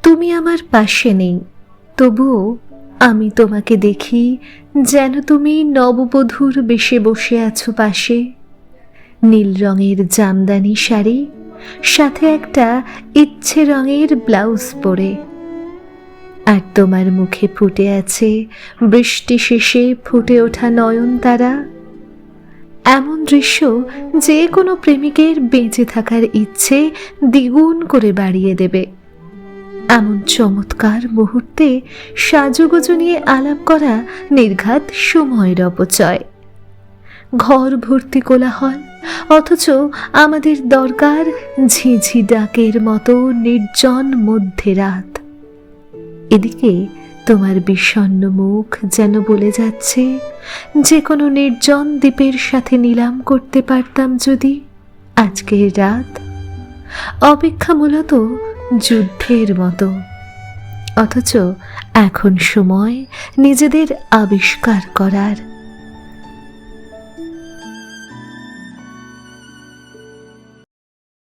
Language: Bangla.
তুমি আমার পাশে নেই, তবুও আমি তোমাকে দেখি যেন তুমি নববধূর বেশে বসে আছো পাশে। নীল রঙের জামদানি শাড়ি, সাথে একটা ইচ্ছে রঙের ব্লাউজ পরে, আর তোমার মুখে ফুটে আছে বৃষ্টি শেষে ফুটে ওঠা নয়নতারা। এমন দৃশ্য যে কোনো প্রেমিকের বেঁচে থাকার ইচ্ছে দ্বিগুণ করে বাড়িয়ে দেবে। এমন চমৎকার মুহূর্তে সাজুগুজু নিয়ে আলাপ করা নির্ঘাত সময়ের অপচয়। ঘর ভর্তি কোলাহল, অথচ আমাদের দরকার ঝিঝি ডাকের মতো নির্জন মধ্যরাত। এদিকে তোমার বিষণ্ণ মুখ যেন বলে যাচ্ছে, যে কোনো নির্জন দ্বীপের সাথে নিলাম করতে পারতাম যদি আজকের রাত। অপেক্ষা মূলত যুদ্ধের মতো, অথচ এখন সময় নিজেদের আবিষ্কার করার।